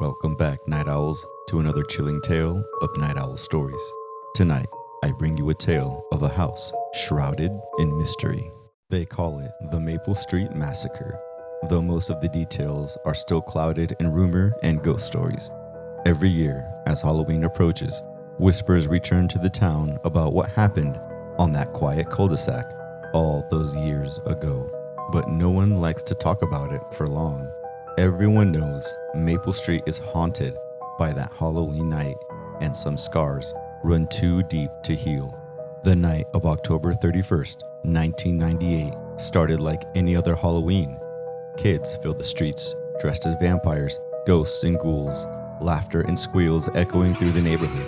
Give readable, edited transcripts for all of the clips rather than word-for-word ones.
Welcome back, Night Owls, to another chilling tale of Night Owl stories. Tonight, I bring you a tale of a house shrouded in mystery. They call it the Maple Street Massacre, though most of the details are still clouded in rumor and ghost stories. Every year, as Halloween approaches, whispers return to the town about what happened on that quiet cul-de-sac all those years ago. But no one likes to talk about it for long. Everyone knows Maple Street is haunted by that Halloween night, and some scars run too deep to heal. The night of October 31st, 1998 started like any other Halloween. Kids filled the streets, dressed as vampires, ghosts, and ghouls, laughter and squeals echoing through the neighborhood.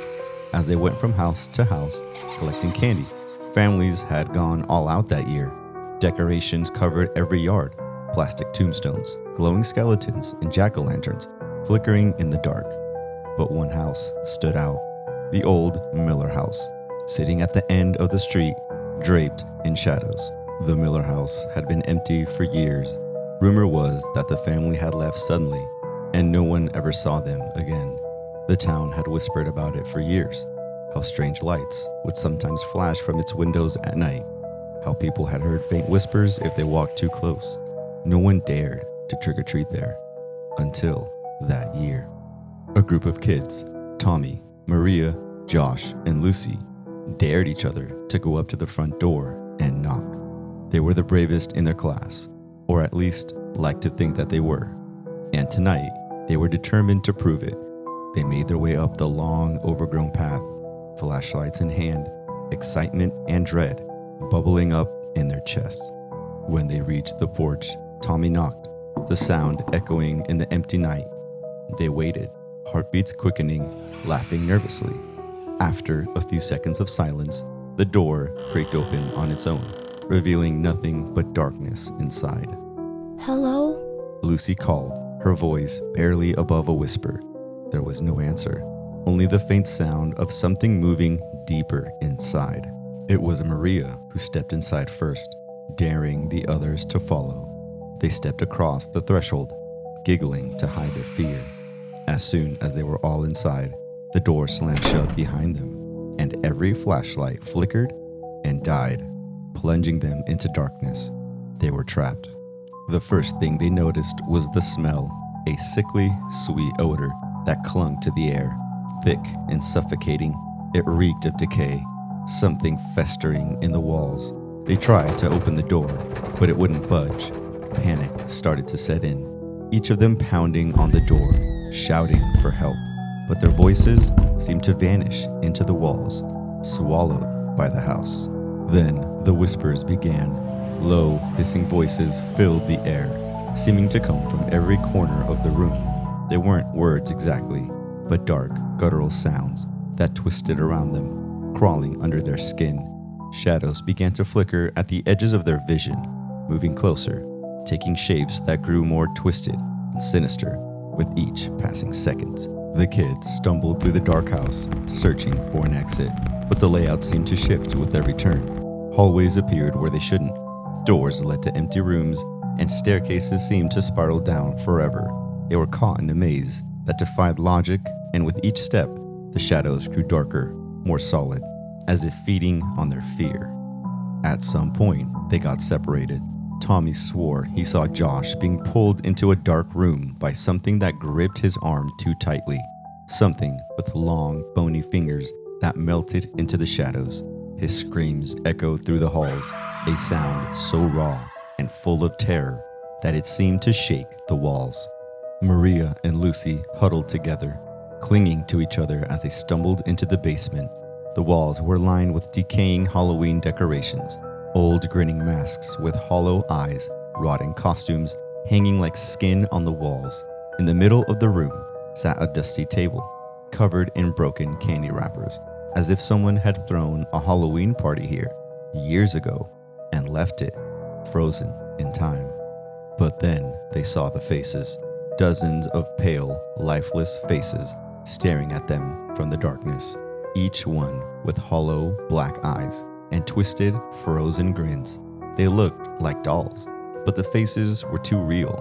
As they went from house to house collecting candy, families had gone all out that year. Decorations covered every yard, plastic tombstones, glowing skeletons, and jack-o'-lanterns flickering in the dark. But one house stood out, the old Miller house, sitting at the end of the street, draped in shadows. The Miller house had been empty for years. Rumor was that the family had left suddenly, and no one ever saw them again. The town had whispered about it for years, how strange lights would sometimes flash from its windows at night, how people had heard faint whispers if they walked too close. No one dared to trick-or-treat there until that year. A group of kids, Tommy, Maria, Josh, and Lucy, dared each other to go up to the front door and knock. They were the bravest in their class, or at least liked to think that they were. And tonight, they were determined to prove it. They made their way up the long, overgrown path, flashlights in hand, excitement and dread bubbling up in their chests. When they reached the porch, Tommy knocked, the sound echoing in the empty night. They waited, heartbeats quickening, laughing nervously. After a few seconds of silence, the door creaked open on its own, revealing nothing but darkness inside. Hello? Lucy called, her voice barely above a whisper. There was no answer, only the faint sound of something moving deeper inside. It was Maria who stepped inside first, daring the others to follow. They stepped across the threshold, giggling to hide their fear. As soon as they were all inside, the door slammed shut behind them, and every flashlight flickered and died, plunging them into darkness. They were trapped. The first thing they noticed was the smell, a sickly, sweet odor that clung to the air. Thick and suffocating, it reeked of decay, something festering in the walls. They tried to open the door, but it wouldn't budge. Panic started to set in, each of them pounding on the door, shouting for help. But their voices seemed to vanish into the walls, swallowed by the house. Then the whispers began. Low, hissing voices filled the air, seeming to come from every corner of the room. They weren't words exactly, but dark, guttural sounds that twisted around them, crawling under their skin. Shadows began to flicker at the edges of their vision, moving closer, taking shapes that grew more twisted and sinister with each passing second. The kids stumbled through the dark house, searching for an exit, but the layout seemed to shift with every turn. Hallways appeared where they shouldn't. Doors led to empty rooms, and staircases seemed to spiral down forever. They were caught in a maze that defied logic, and with each step, the shadows grew darker, more solid, as if feeding on their fear. At some point, they got separated. Tommy swore he saw Josh being pulled into a dark room by something that gripped his arm too tightly. Something with long, bony fingers that melted into the shadows. His screams echoed through the halls, a sound so raw and full of terror that it seemed to shake the walls. Maria and Lucy huddled together, clinging to each other as they stumbled into the basement. The walls were lined with decaying Halloween decorations, old grinning masks with hollow eyes, rotting costumes hanging like skin on the walls. In the middle of the room sat a dusty table, covered in broken candy wrappers, as if someone had thrown a Halloween party here years ago and left it frozen in time. But then they saw the faces, dozens of pale, lifeless faces staring at them from the darkness, each one with hollow black eyes and twisted, frozen grins. They looked like dolls, but the faces were too real,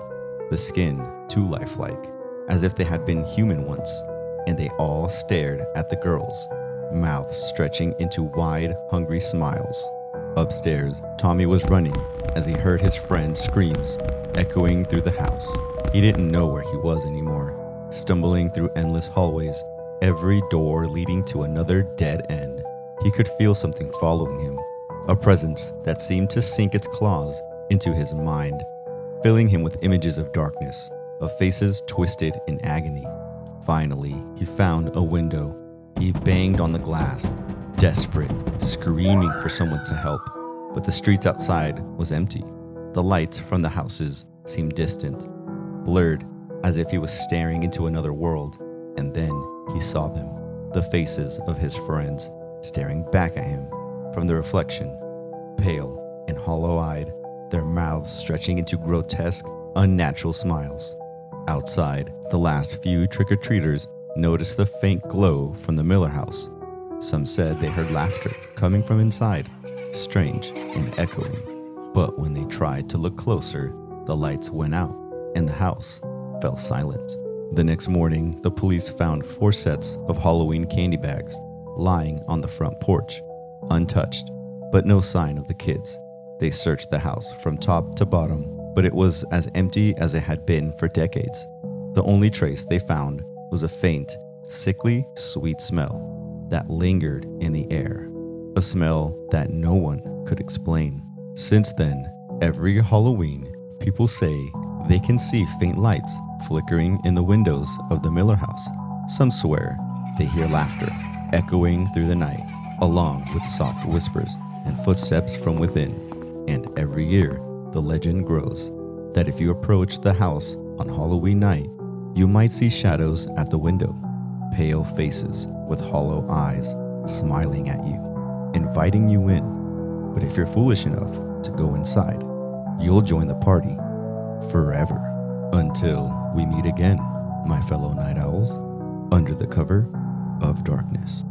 the skin too lifelike. as if they had been human once, and they all stared at the girls, mouths stretching into wide, hungry smiles. Upstairs, Tommy was running as he heard his friend's screams echoing through the house. He didn't know where he was anymore, stumbling through endless hallways, every door leading to another dead end. He could feel something following him, a presence that seemed to sink its claws into his mind, filling him with images of darkness, of faces twisted in agony. Finally, he found a window. He banged on the glass, desperate, screaming for someone to help. But the streets outside was empty. The lights from the houses seemed distant, blurred, as if he was staring into another world. And then he saw them, the faces of his friends, staring back at him from the reflection, pale and hollow-eyed, their mouths stretching into grotesque, unnatural smiles. Outside, the last few trick-or-treaters noticed the faint glow from the Miller house. Some said they heard laughter coming from inside, strange and echoing. But when they tried to look closer, the lights went out and the house fell silent. The next morning, the police found 4 sets of Halloween candy bags lying on the front porch, untouched, but no sign of the kids. They searched the house from top to bottom, but it was as empty as it had been for decades. The only trace they found was a faint, sickly, sweet smell that lingered in the air, a smell that no one could explain. Since then, every Halloween, people say they can see faint lights flickering in the windows of the Miller house. Some swear they hear laughter echoing through the night, along with soft whispers and footsteps from within. And every year, the legend grows that if you approach the house on Halloween night, you might see shadows at the window, pale faces with hollow eyes smiling at you, inviting you in. But if you're foolish enough to go inside, you'll join the party forever. Until we meet again, my fellow night owls, under the cover of darkness.